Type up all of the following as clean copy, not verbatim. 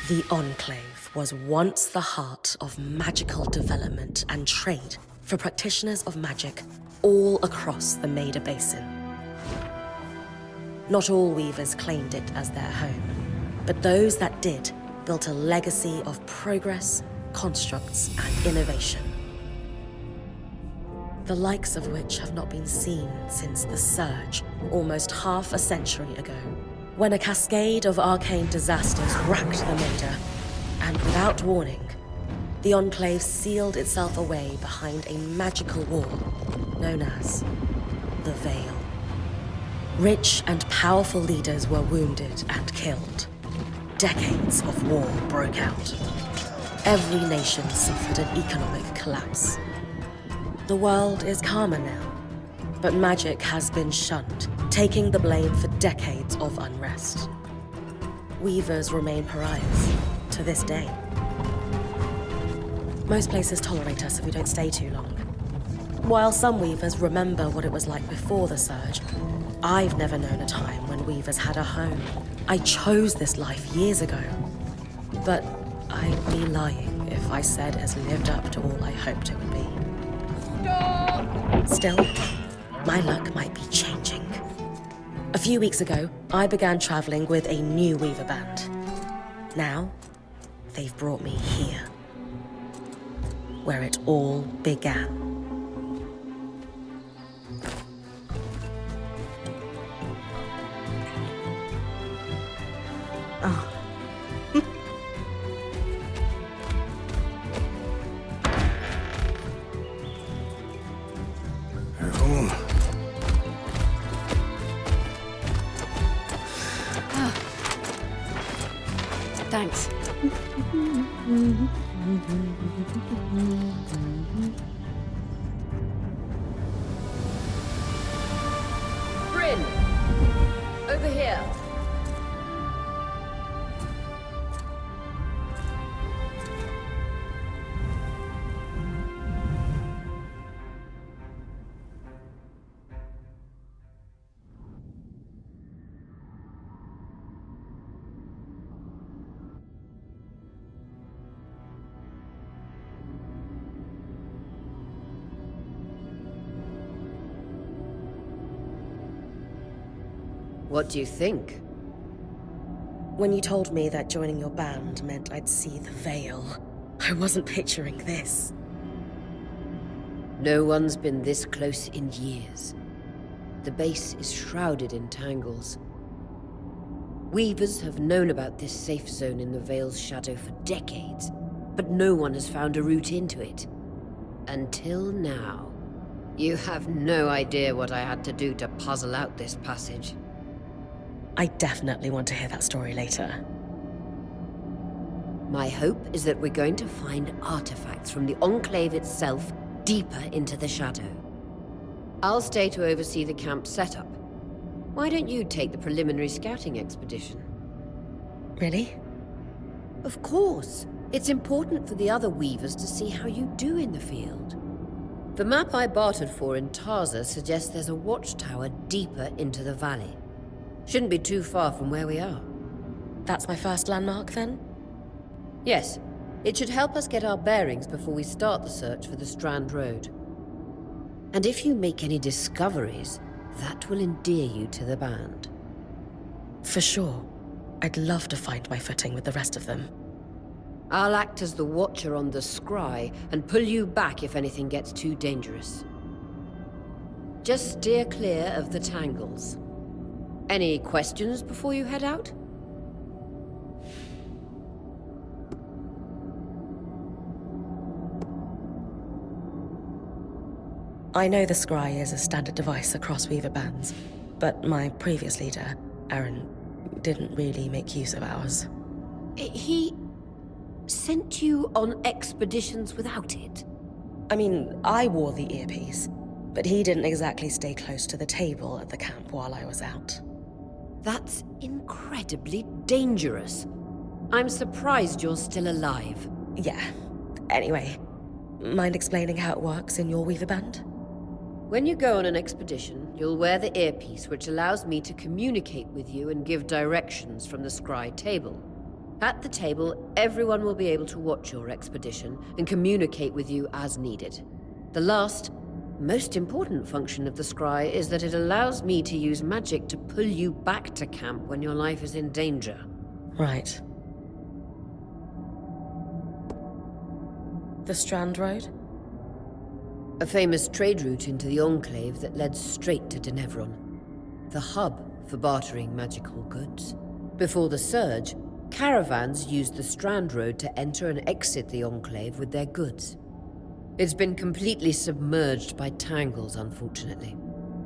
The Enclave was once the heart of magical development and trade for practitioners of magic all across the Maida Basin. Not all weavers claimed it as their home, but those that did built a legacy of progress, constructs, and innovation. The likes of which have not been seen since the Surge, almost half a century ago, when a cascade of arcane disasters racked the Maida, and without warning, the Enclave sealed itself away behind a magical wall known as the Veil. Rich and powerful leaders were wounded and killed. Decades of war broke out. Every nation suffered an economic collapse. The world is calmer now, but magic has been shunned, taking the blame for decades of unrest. Weavers remain pariahs to this day. Most places tolerate us if we don't stay too long. While some weavers remember what it was like before the Surge, I've never known a time when weavers had a home. I chose this life years ago. But I'd be lying if I said it has lived up to all I hoped it would be. Stop! Still, my luck might be changing. A few weeks ago, I began traveling with a new weaver band. Now, they've brought me here, where it all began. Oh. You're home. Oh. Thanks. Bryn! Over here. What do you think? When you told me that joining your band meant I'd see the Veil, I wasn't picturing this. No one's been this close in years. The base is shrouded in tangles. Weavers have known about this safe zone in the Veil's shadow for decades, but no one has found a route into it. Until now. You have no idea what I had to do to puzzle out this passage. I definitely want to hear that story later. My hope is that we're going to find artifacts from the Enclave itself deeper into the shadow. I'll stay to oversee the camp setup. Why don't you take the preliminary scouting expedition? Really? Of course. It's important for the other weavers to see how you do in the field. The map I bartered for in Tarza suggests there's a watchtower deeper into the valley. Shouldn't be too far from where we are. That's my first landmark, then? Yes. It should help us get our bearings before we start the search for the Strand Road. And if you make any discoveries, that will endear you to the band. For sure. I'd love to find my footing with the rest of them. I'll act as the watcher on the scry and pull you back if anything gets too dangerous. Just steer clear of the tangles. Any questions before you head out? I know the scry is a standard device across weaver bands, but my previous leader, Aaron, didn't really make use of ours. He sent you on expeditions without it? I mean, I wore the earpiece, but he didn't exactly stay close to the table at the camp while I was out. That's incredibly dangerous. I'm surprised you're still alive. Yeah. Anyway, mind explaining how it works in your weaver band? When you go on an expedition, you'll wear the earpiece, which allows me to communicate with you and give directions from the scry table. At the table, everyone will be able to watch your expedition and communicate with you as needed. The last, most important function of the scry is that it allows me to use magic to pull you back to camp when your life is in danger. Right. The Strand Road? A famous trade route into the Enclave that led straight to Denevron. The hub for bartering magical goods. Before the Surge, caravans used the Strand Road to enter and exit the Enclave with their goods. It's been completely submerged by tangles, unfortunately.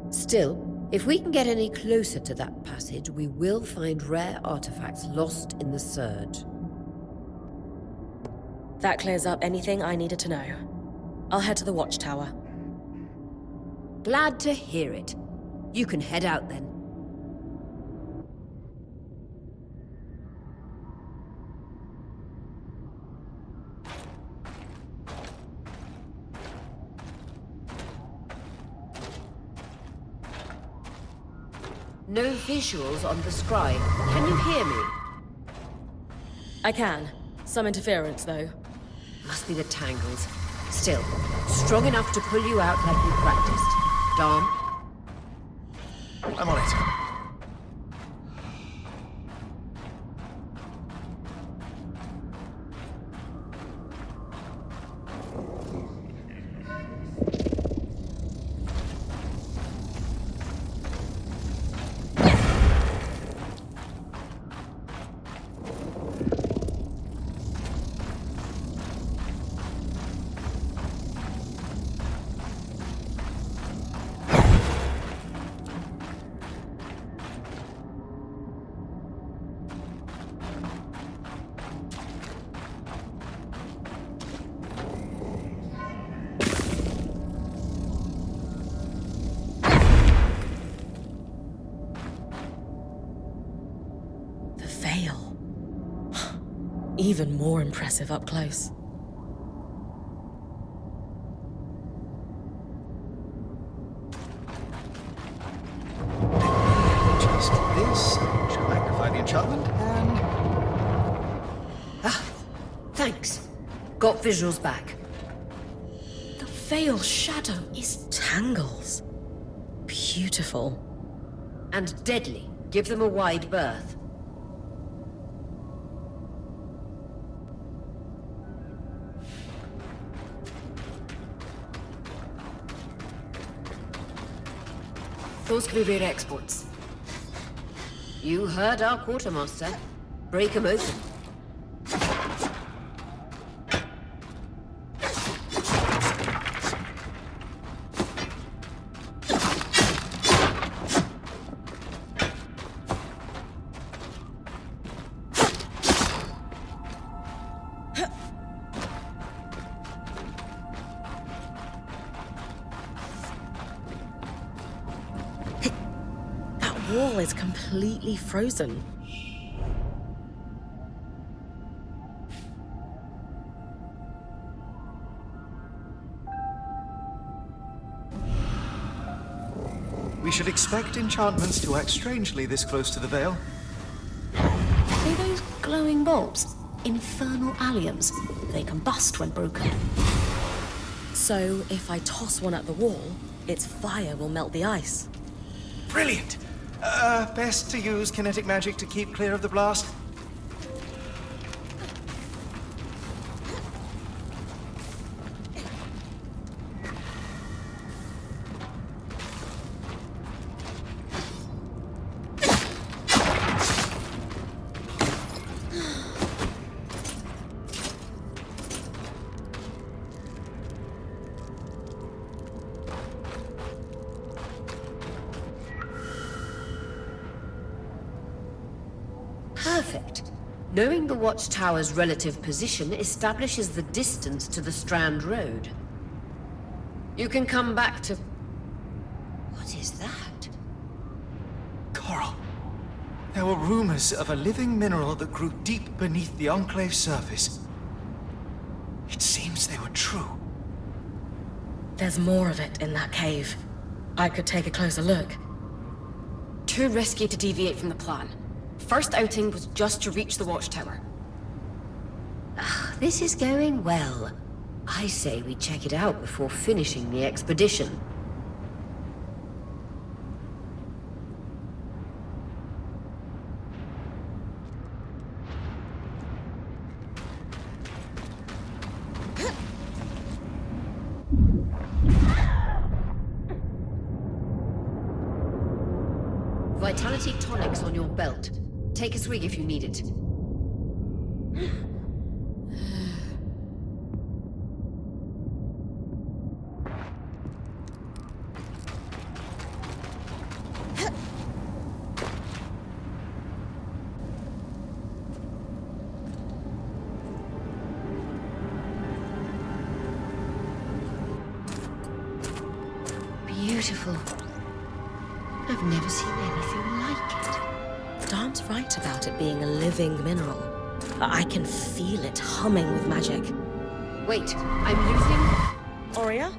Still, if we can get any closer to that passage, we will find rare artifacts lost in the Surge. That clears up anything I needed to know. I'll head to the watchtower. Glad to hear it. You can head out then. No visuals on the scry. Can you hear me? I can. Some interference, though. Must be the tangles. Still, strong enough to pull you out like we practiced. Dom? I'm on it. Even more impressive up close. Just this should magnify the enchantment, and... Ah, thanks. Got visuals back. The Veil shadow is tangles. Beautiful. And deadly. Give them a wide berth. Those could be rare exports. You heard our quartermaster. Break 'em open. The wall is completely frozen. we should expect enchantments to act strangely this close to the Veil. Are they those glowing bulbs? Infernal alliums. They combust when broken. So if I toss one at the wall, its fire will melt the ice. Brilliant! Best to use kinetic magic to keep clear of the blast. Perfect. Knowing the watchtower's relative position establishes the distance to the Strand Road. You can come back to... What is that? Coral. There were rumors of a living mineral that grew deep beneath the Enclave's surface. It seems they were true. There's more of it in that cave. I could take a closer look. Too risky to deviate from the plan. First outing was just to reach the watchtower. This is going well. I say we check it out before finishing the expedition. Vitality tonics on your belt. Take a swig if you need it. Beautiful. I've never seen anything like it. Darn's right about it being a living mineral. I can feel it humming with magic. Wait, I'm using... Aurea?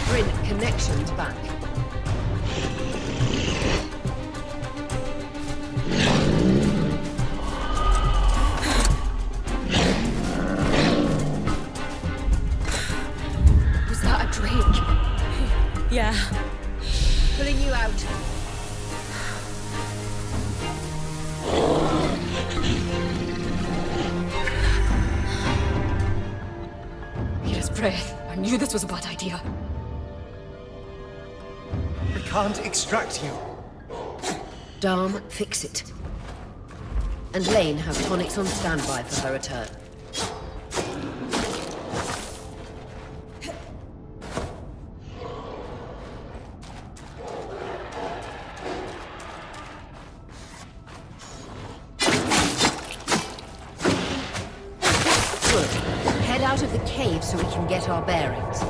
Bryn, connections back. Was that a drake? Yeah. Pulling you out. His breath. I knew this was a bad idea. We can't extract you. Darm, fix it. And Lane have tonics on standby for her return. Good. Head out of the cave so we can get our bearings.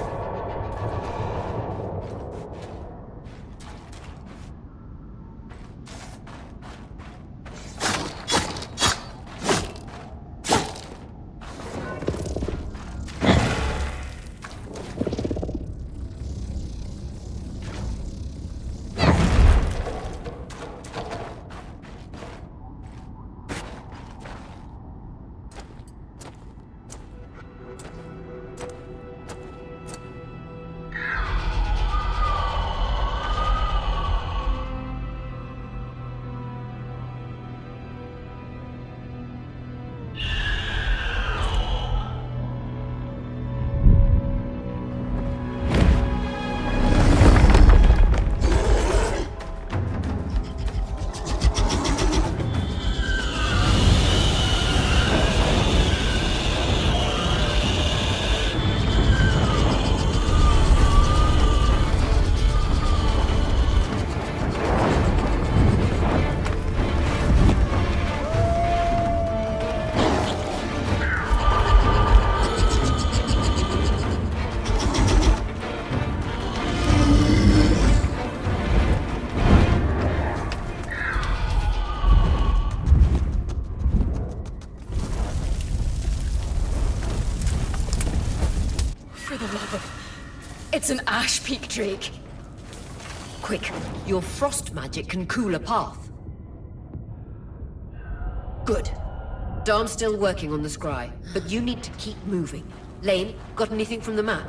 It's an Ash Peak Drake. Quick, your frost magic can cool a path. Good. Darn's still working on the scry, but you need to keep moving. Lane, got anything from the map?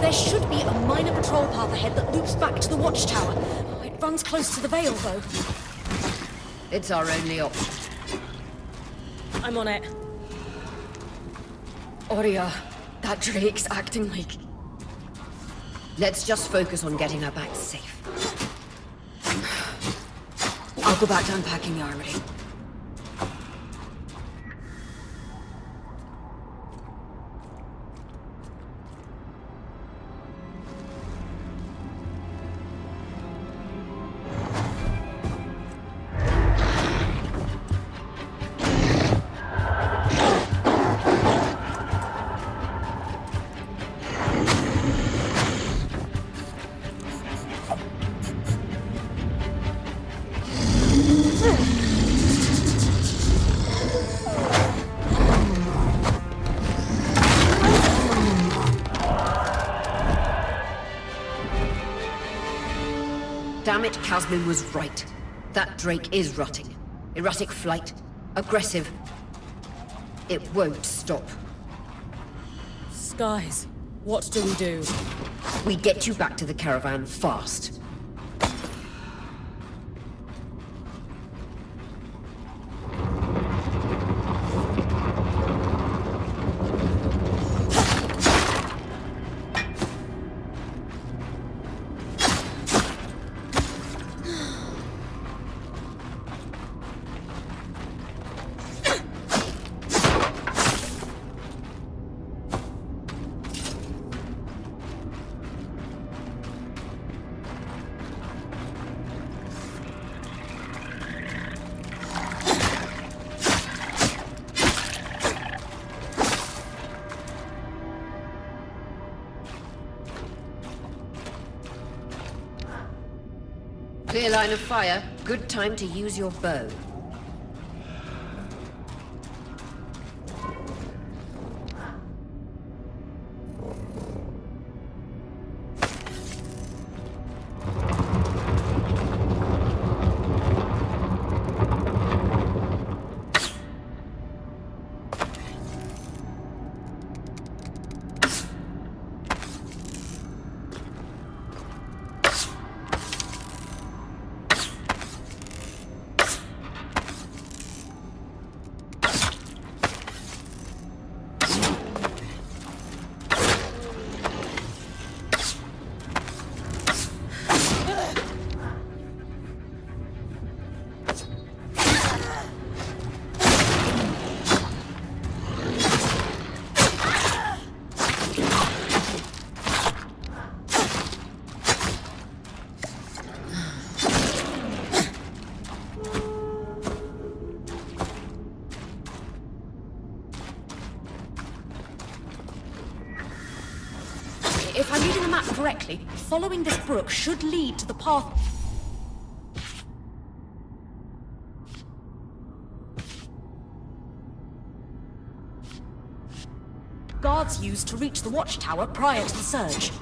There should be a minor patrol path ahead that loops back to the watchtower. It runs close to the Vale, though. It's our only option. I'm on it. Aurea, that Drake's acting like... Let's just focus on getting her back safe. I'll go back to unpacking the armory. it, Casmin was right. That Drake is rotting. Erratic flight. Aggressive. It won't stop. Skies, what do we do? We get you back to the caravan fast. Clear line of fire. Good time to use your bow. If I'm reading the map correctly, following this brook should lead to the path... guards used to reach the watchtower prior to the surge.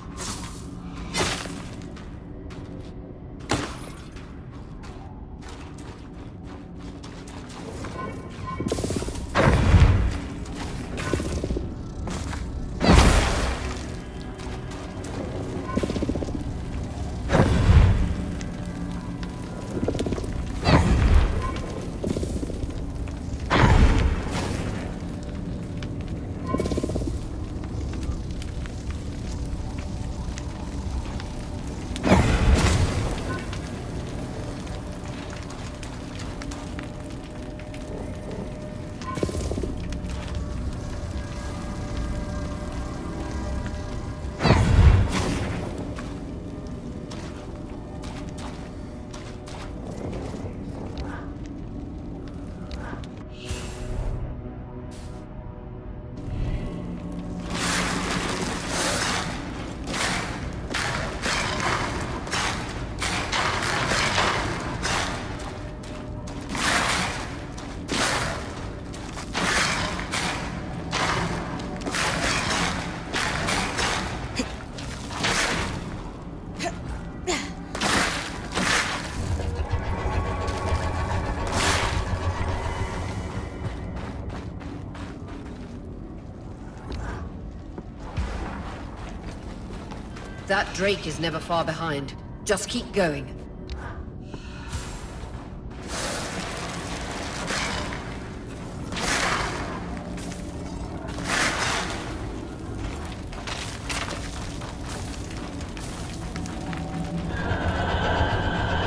That Drake is never far behind. Just keep going.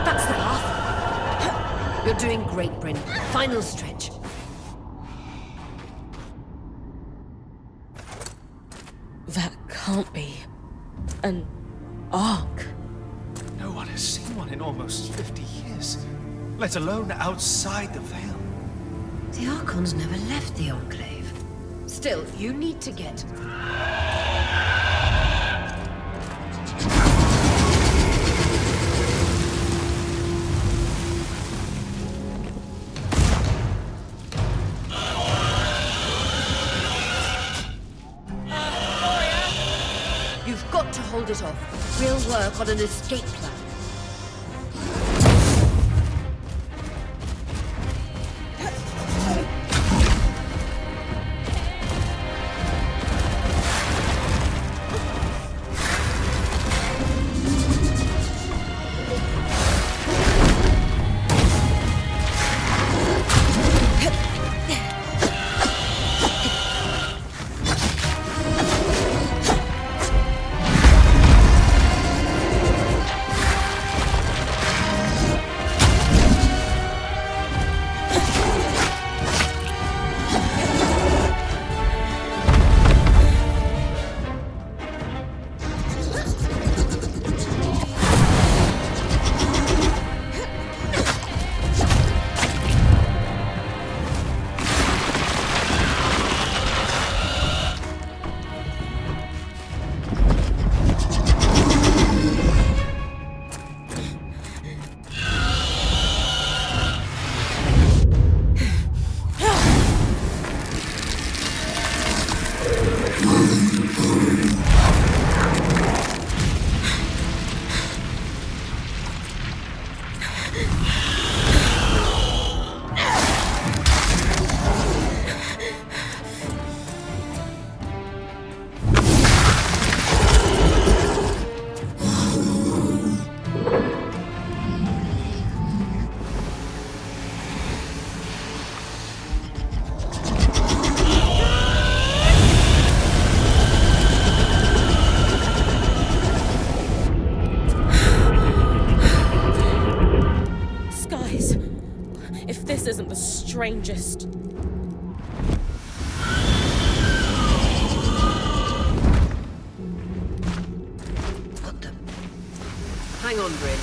That's the path. You're doing great, Bryn. Final stretch. That can't be an ark. No one has seen one in almost 50 years, let alone outside the Veil. The Archons never left the Enclave. Still, you need to get... You've got to hold it off. We'll work on an escape plan. if this isn't the strangest... What the... Hang on, Bryn.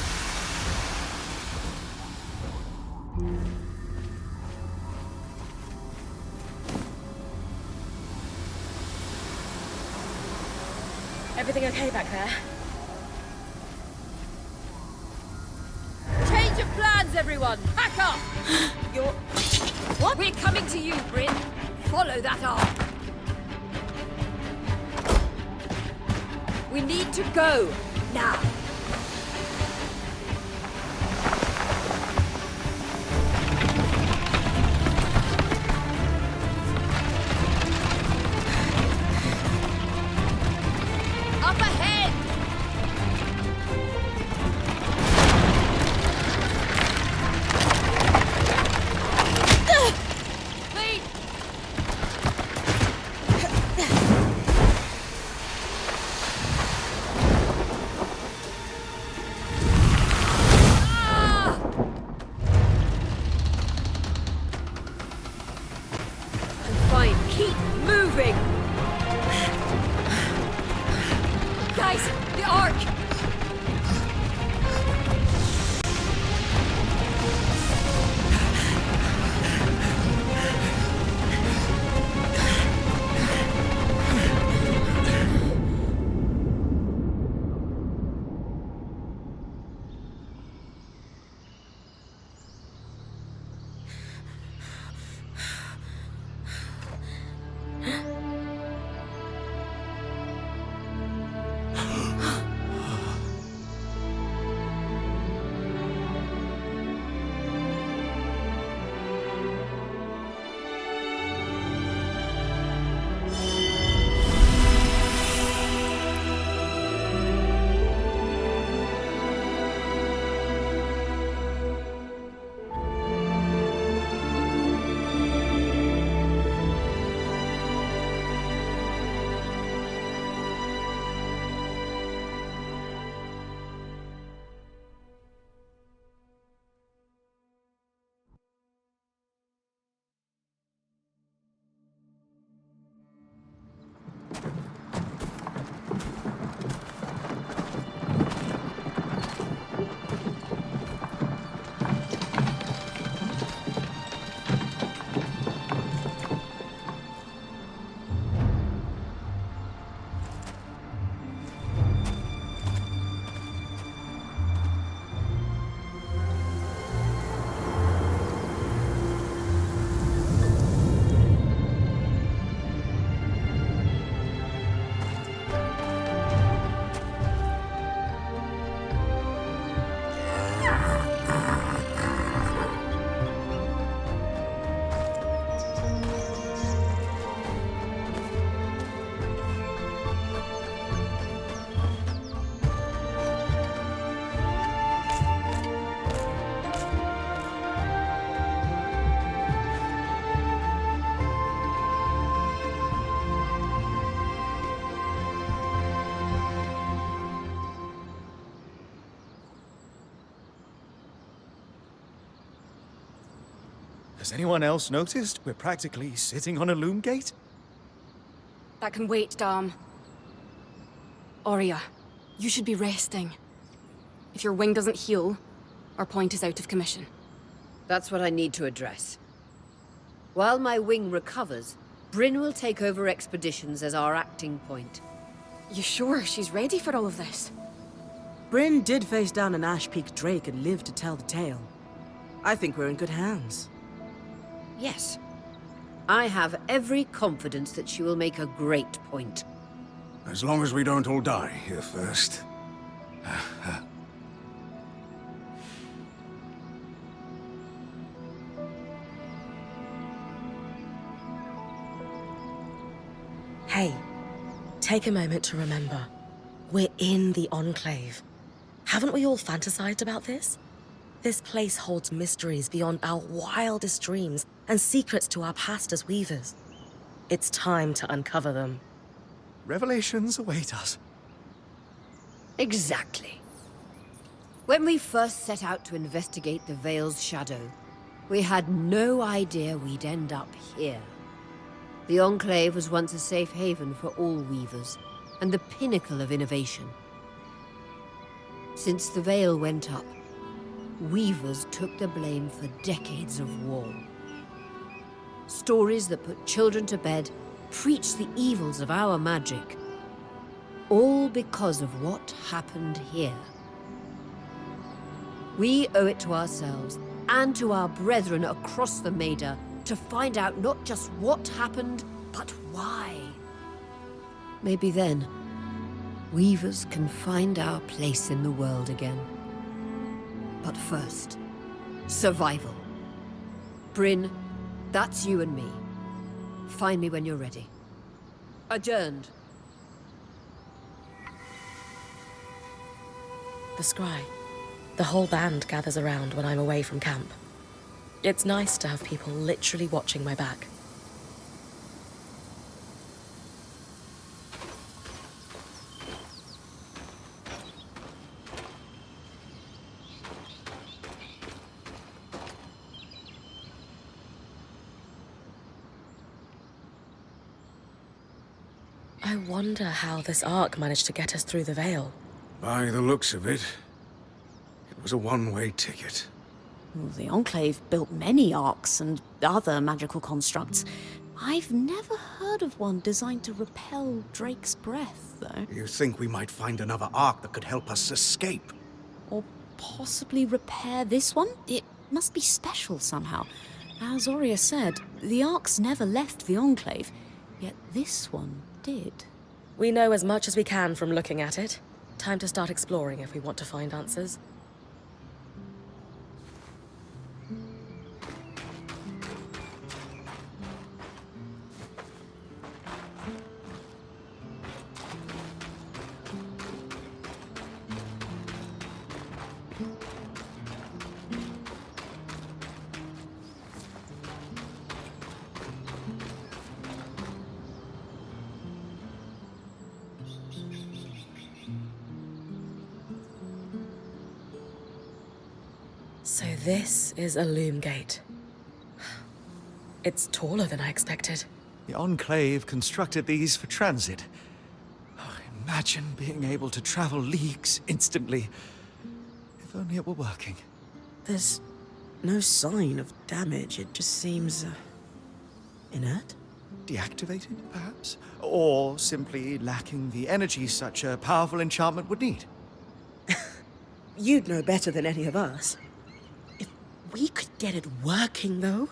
Everything okay back there? Change of plans, everyone! Pack up! You're... What? We're coming to you, Bryn. Follow that arc. We need to go. Now. Up ahead! Lead! I'm fine. Keep moving! Guys, the arc! Has anyone else noticed we're practically sitting on a loom gate? That can wait, Dom. Aurea, you should be resting. If your wing doesn't heal, our point is out of commission. That's what I need to address. While my wing recovers, Bryn will take over expeditions as our acting point. You sure she's ready for all of this? Bryn did face down an Ash Peak Drake and lived to tell the tale. I think we're in good hands. Yes. I have every confidence that she will make a great point. As long as we don't all die here first. Hey, take a moment to remember. We're in the Enclave. Haven't we all fantasized about this? This place holds mysteries beyond our wildest dreams and secrets to our past as weavers. It's time to uncover them. Revelations await us. Exactly. When we first set out to investigate the Veil's shadow, We had no idea we'd end up here. The Enclave was once a safe haven for all weavers, and the pinnacle of innovation. Since the Veil went up, weavers took the blame for decades of war. Stories that put children to bed preached the evils of our magic. All because of what happened here. We owe it to ourselves and to our brethren across the Maida to find out not just what happened, but why. Maybe then, weavers can find our place in the world again. But first, survival. Bryn, that's you and me. Find me when you're ready. Adjourned. The scry. The whole band gathers around when I'm away from camp. It's nice to have people literally watching my back. I wonder how this arc managed to get us through the Veil. By the looks of it, it was a one-way ticket. Well, the Enclave built many arcs and other magical constructs. I've never heard of one designed to repel Drake's breath, though. You think we might find another arc that could help us escape? Or possibly repair this one? It must be special somehow. As Aurea said, the arcs never left the Enclave, yet this one did. We know as much as we can from looking at it. Time to start exploring if we want to find answers. So this is a loom gate. It's taller than I expected. The Enclave constructed these for transit. Oh, imagine being able to travel leagues instantly. If only it were working. There's no sign of damage. It just seems inert. Deactivated, perhaps? Or simply lacking the energy such a powerful enchantment would need. You'd know better than any of us. If we could get it working, though.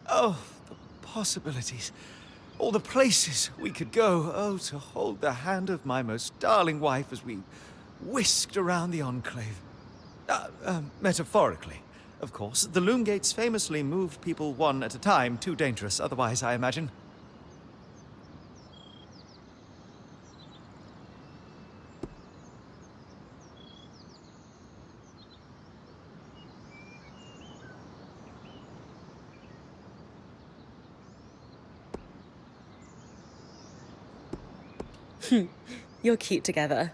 Oh, the possibilities. All the places we could go. Oh, to hold the hand of my most darling wife as we whisked around the Enclave. Metaphorically, of course. The loom gates famously moved people one at a time. Too dangerous otherwise, I imagine. You're cute together.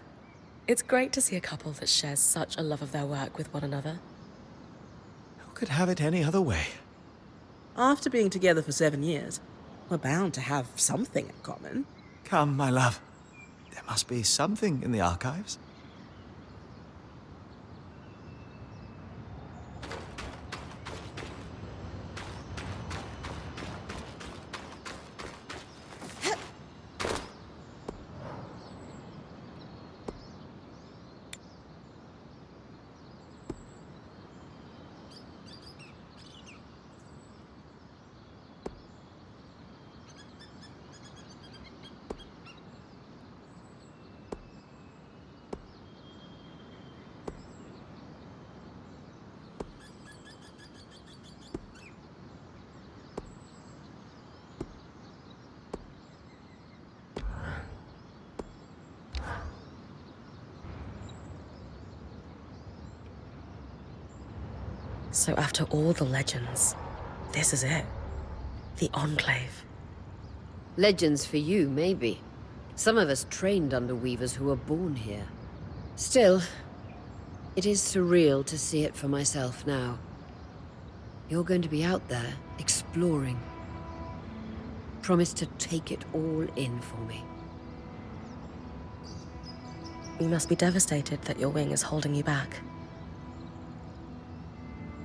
It's great to see a couple that shares such a love of their work with one another. Who could have it any other way? After being together for 7 years, we're bound to have something in common. Come, my love. There must be something in the archives. So after all the legends, this is it. The Enclave. Legends for you, maybe. Some of us trained under weavers who were born here. Still, it is surreal to see it for myself now. You're going to be out there, exploring. Promise to take it all in for me. You must be devastated that your wing is holding you back.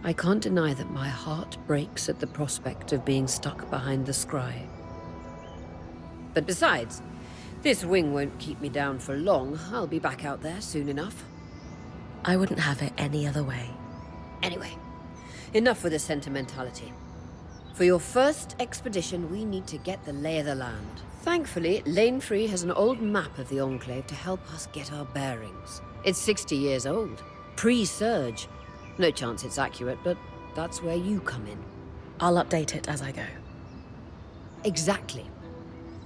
I can't deny that my heart breaks at the prospect of being stuck behind the scry. But besides, this wing won't keep me down for long. I'll be back out there soon enough. I wouldn't have it any other way. Anyway, enough with the sentimentality. For your first expedition, we need to get the lay of the land. Thankfully, Lane Free has an old map of the Enclave to help us get our bearings. It's 60 years old, pre-Surge. No chance it's accurate, but that's where you come in. I'll update it as I go. Exactly.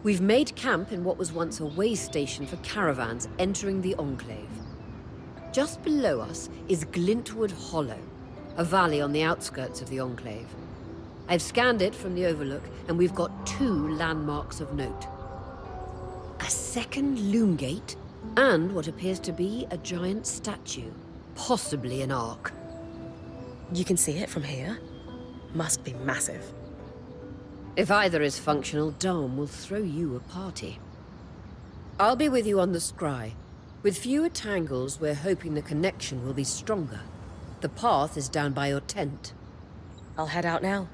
We've made camp in what was once a way station for caravans entering the Enclave. Just below us is Glintwood Hollow, a valley on the outskirts of the Enclave. I've scanned it from the Overlook, and we've got 2 landmarks of note. A second loom gate, and what appears to be a giant statue, possibly an ark. You can see it from here? Must be massive. If either is functional, Dom will throw you a party. I'll be with you on the scry. With fewer tangles, we're hoping the connection will be stronger. The path is down by your tent. I'll head out now.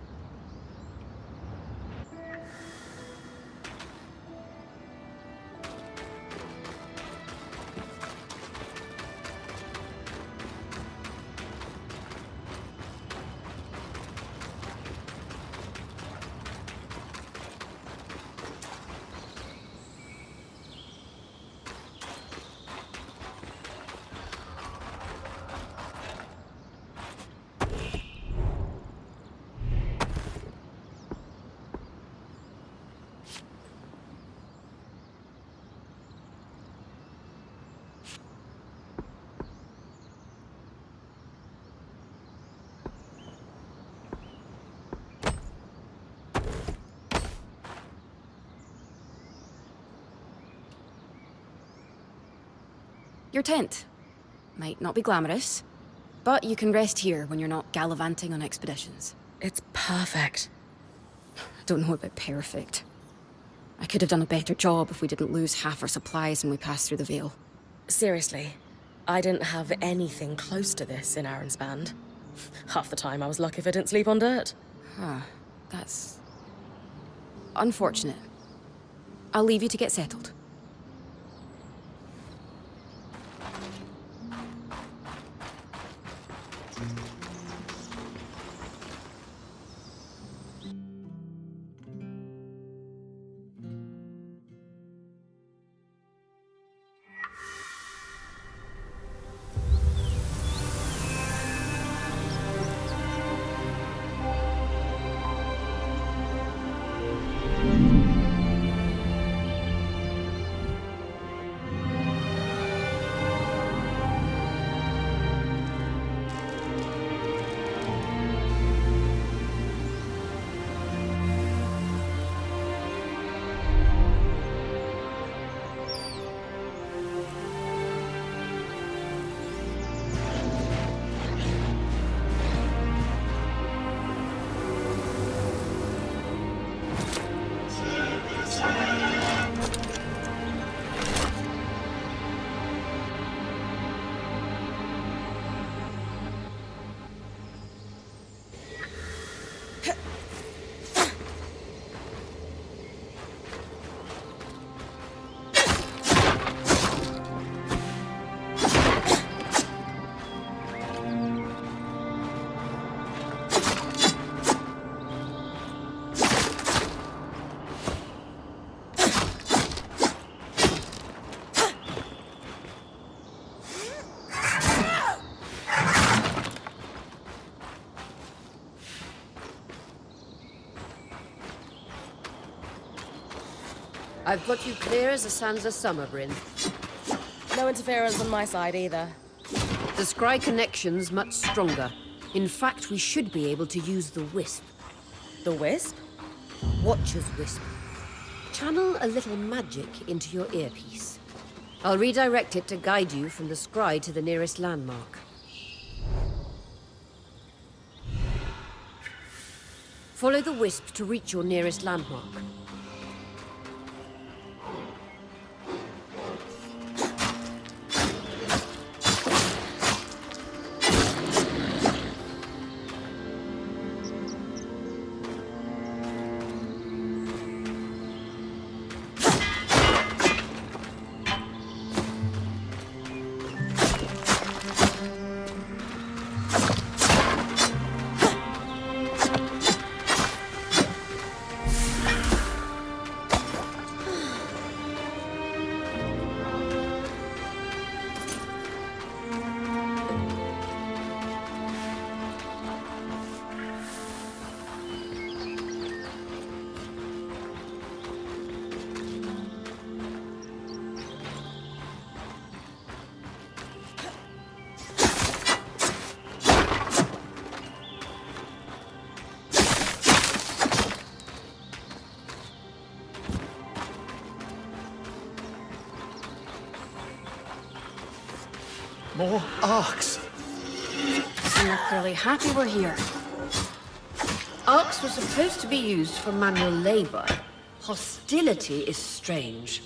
Your tent. Might not be glamorous, but you can rest here when you're not gallivanting on expeditions. It's perfect. Don't know about perfect. I could have done a better job if we didn't lose half our supplies when we passed through the Veil. Seriously, I didn't have anything close to this in Aaron's band. Half the time I was lucky if I didn't sleep on dirt. Huh. That's... unfortunate. I'll leave you to get settled. I've got you clear as the sands of summer, Bryn. No interference on my side either. The scry connection's much stronger. In fact, we should be able to use the Wisp. The Wisp? Watcher's Wisp. Channel a little magic into your earpiece. I'll redirect it to guide you from the scry to the nearest landmark. Follow the wisp to reach your nearest landmark. More arcs. And you're clearly happy we're here. Arcs were supposed to be used for manual labor. Hostility is strange.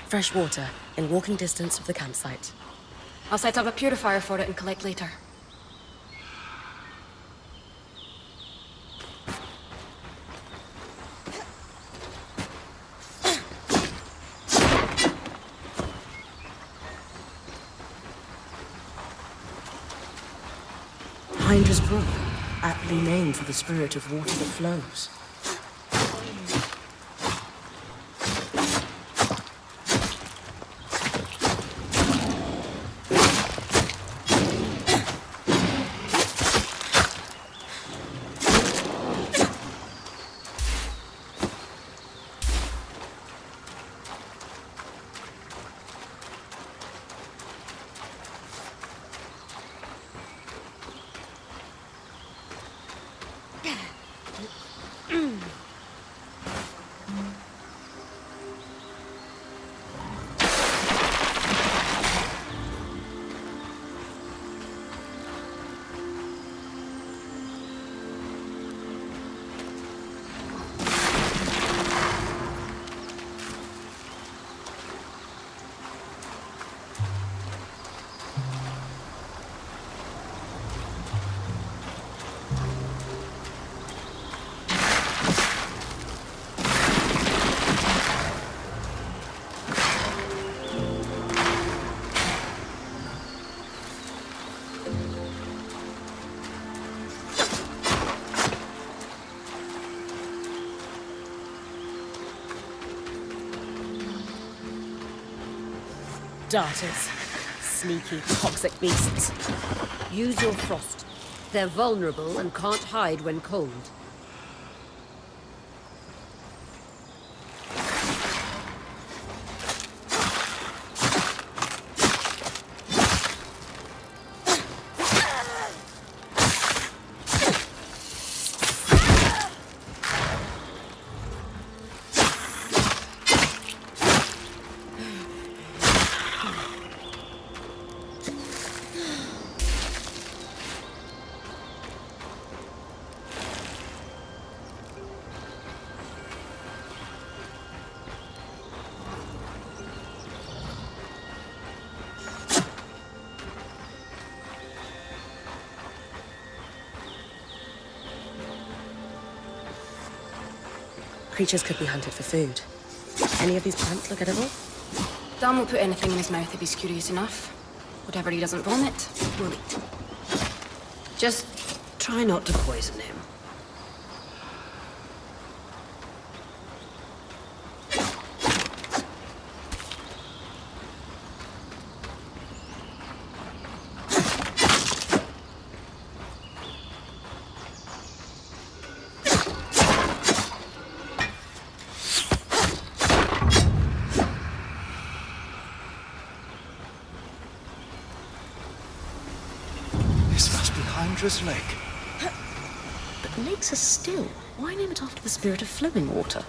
Fresh water, in walking distance of the campsite. I'll set up a purifier for it and collect later. Hydra's Brook, aptly named for the spirit of water that flows. Darters. Sneaky, toxic beasts. Use your frost. They're vulnerable and can't hide when cold. Creatures could be hunted for food. Any of these plants look edible? Dan will put anything in his mouth if he's curious enough. Whatever he doesn't vomit, we'll eat. Just try not to poison him. Andra's Lake. But lakes are still. Why name it after the spirit of flowing water?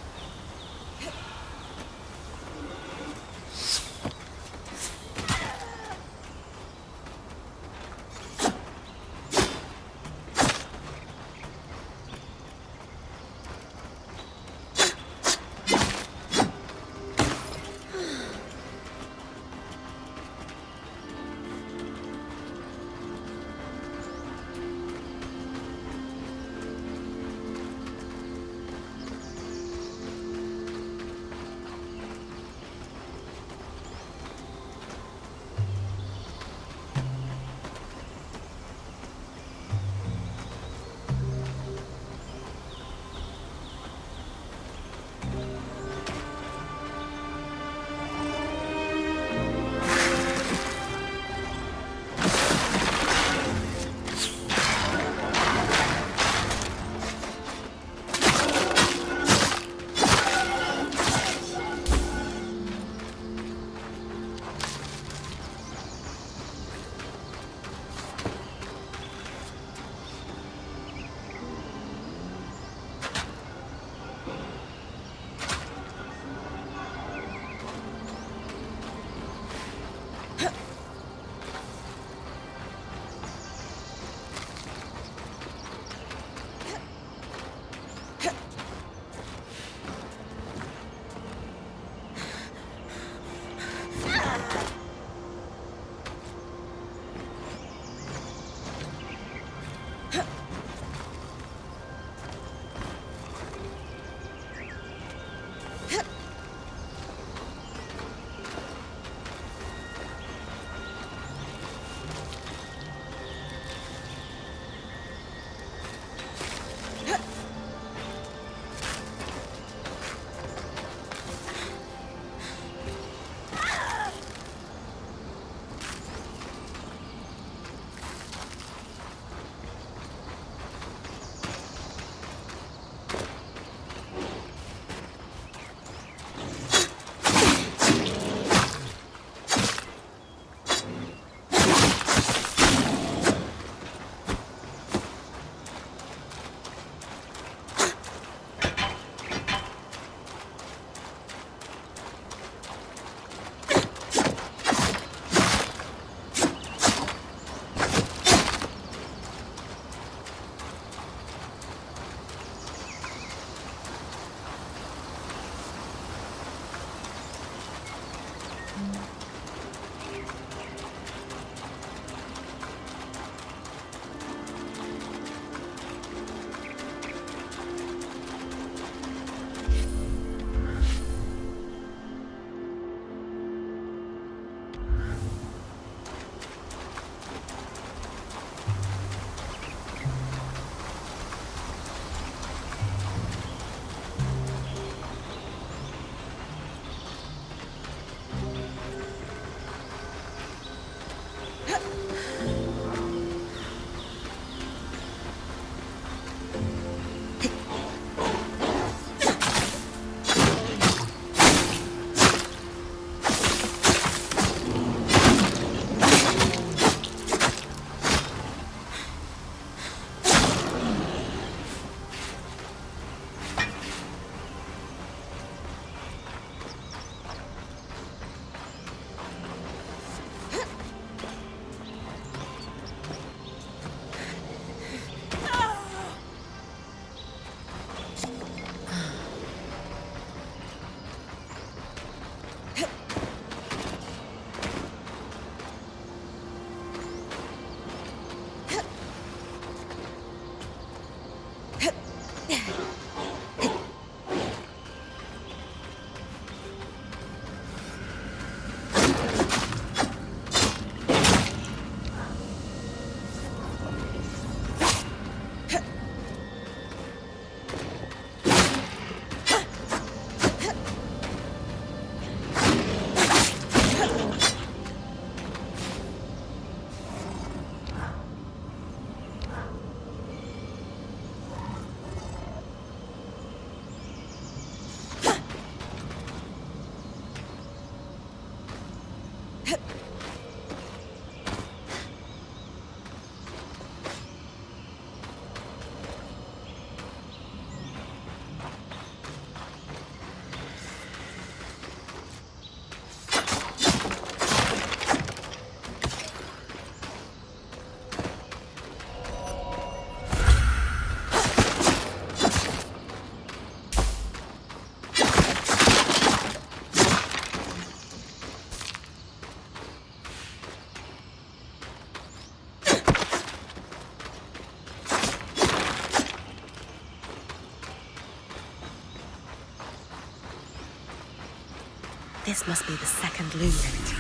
This must be the second loom gate.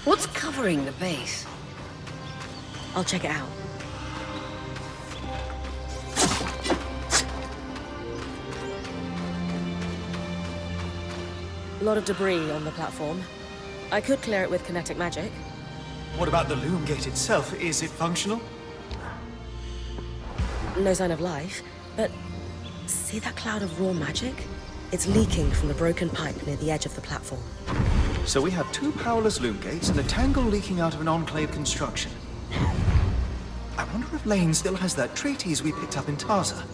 What's covering the base? I'll check it out. A lot of debris on the platform. I could clear it with kinetic magic. What about the loom gate itself? Is it functional? No sign of life, but see that cloud of raw magic? It's leaking from the broken pipe near the edge of the platform. So we have two powerless loom gates and a tangle leaking out of an enclave construction. I wonder if Lane still has that treatise we picked up in Taza.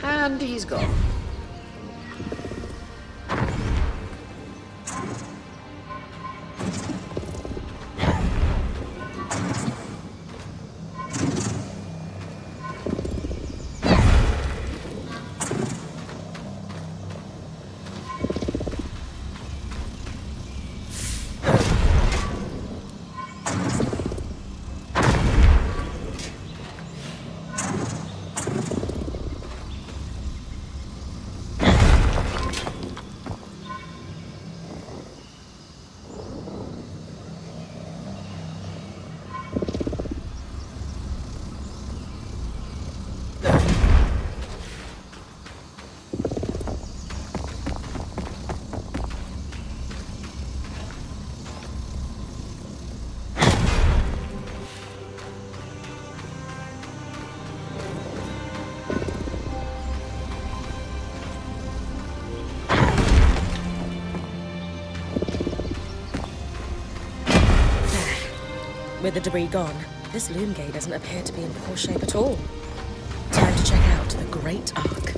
And he's gone. With the debris gone, this loom gate doesn't appear to be in poor shape at all. Time to check out the Great Arc.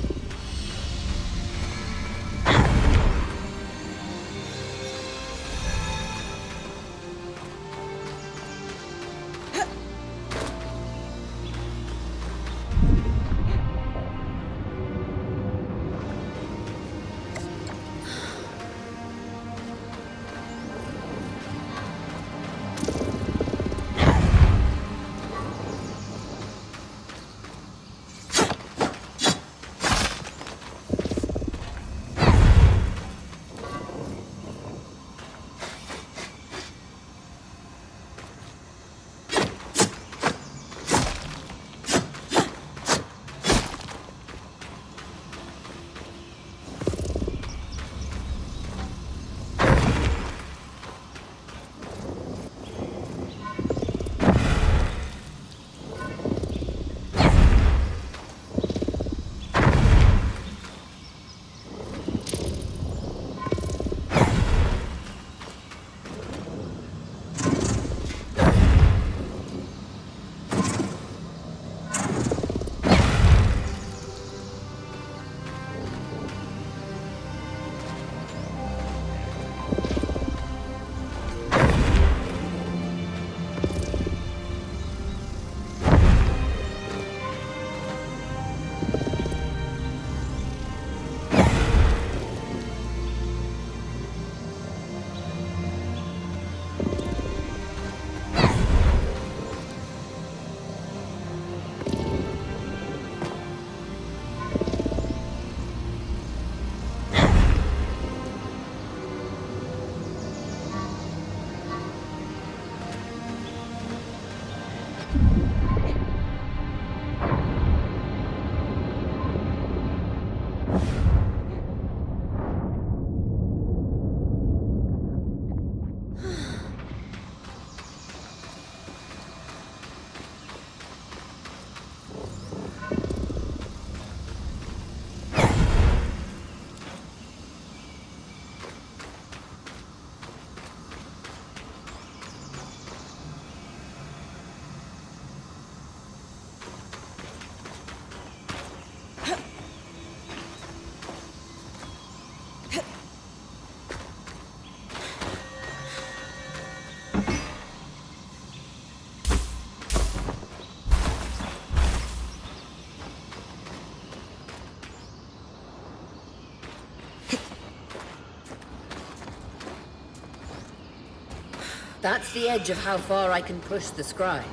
That's the edge of how far I can push the scry.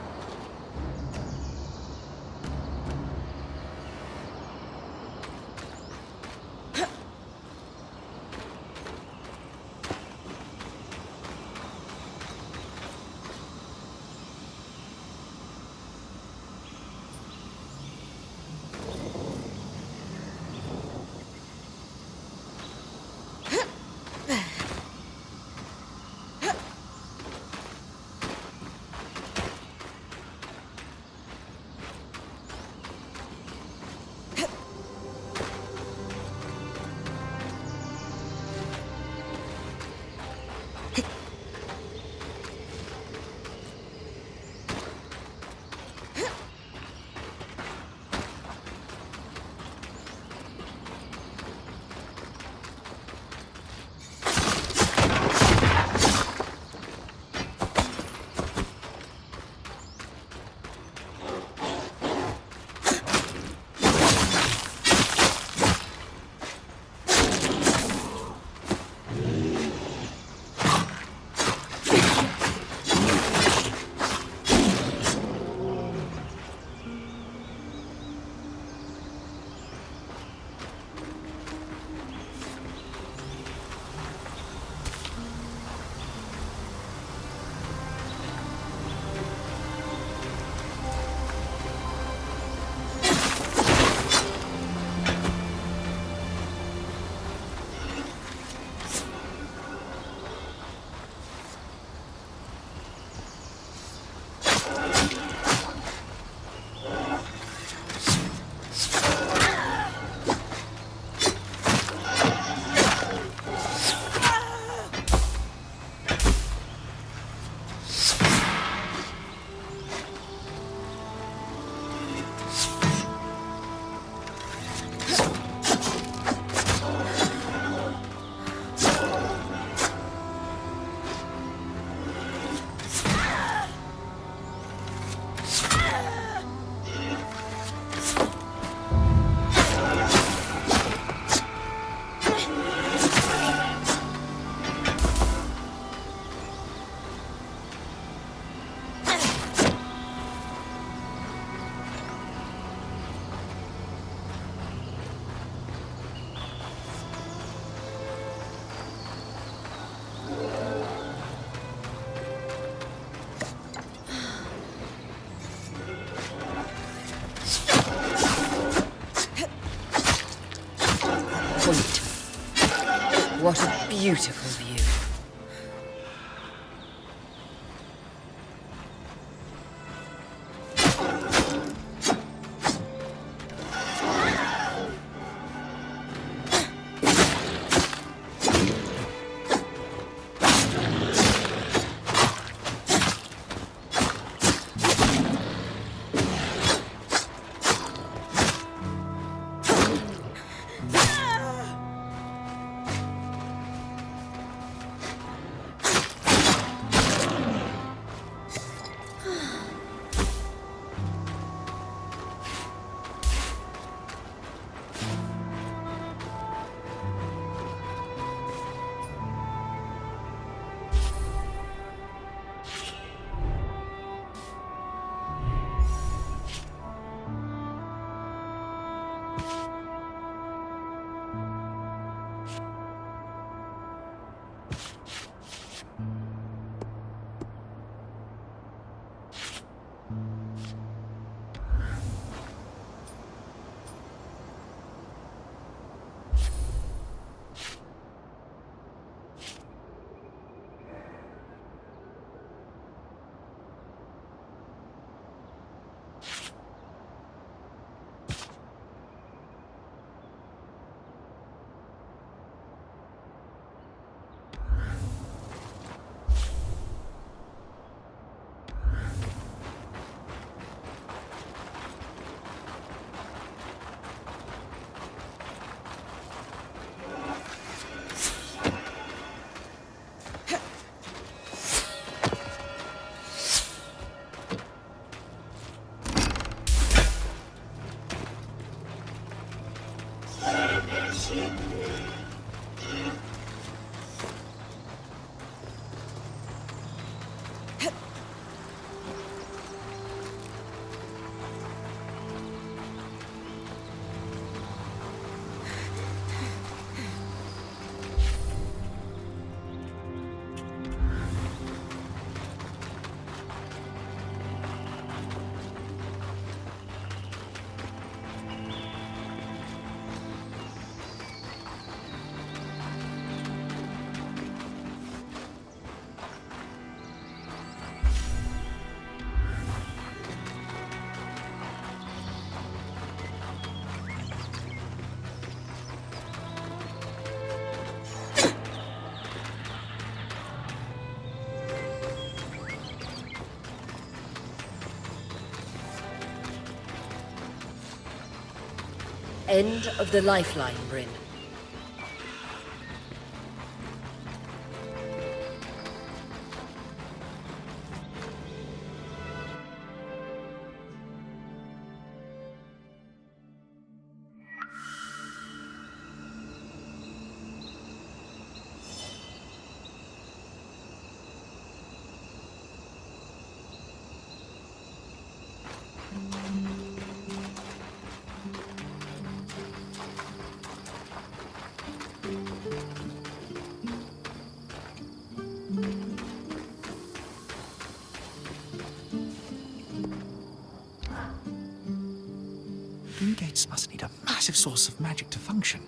beautiful view. End of the lifeline, Bryn. Gates must need a massive source of magic to function.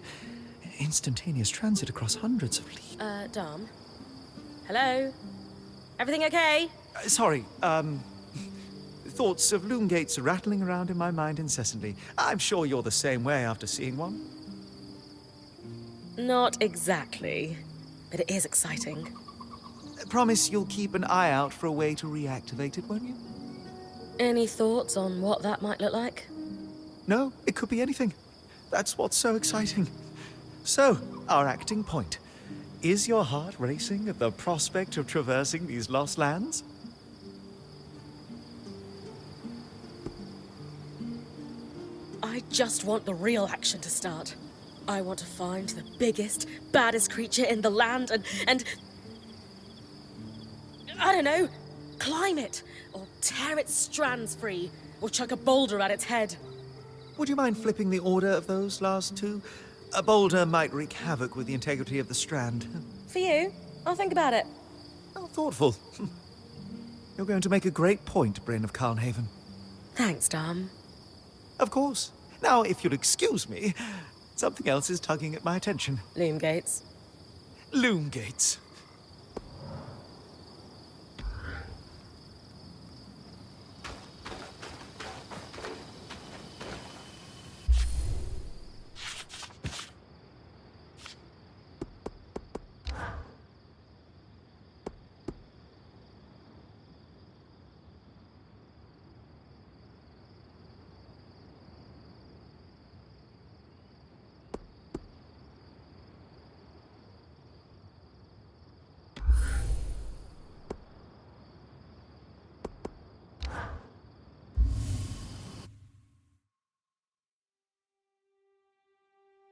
Instantaneous transit across hundreds of leagues. Dom? Hello? Everything okay? Sorry, thoughts of loom gates rattling around in my mind incessantly. I'm sure you're the same way after seeing one. Not exactly, but it is exciting. Promise you'll keep an eye out for a way to reactivate it, won't you? Any thoughts on what that might look like? No, it could be anything. That's what's so exciting. So, our acting point. Is your heart racing at the prospect of traversing these lost lands? I just want the real action to start. I want to find the biggest, baddest creature in the land and I don't know, climb it, or tear its strands free, or chuck a boulder at its head. Would you mind flipping the order of those last two? A boulder might wreak havoc with the integrity of the strand. For you, I'll think about it. How thoughtful. You're going to make a great point, Bryn of Carnhaven. Thanks, Dom. Of course. Now, if you'll excuse me, something else is tugging at my attention. Loom gates. Loom gates.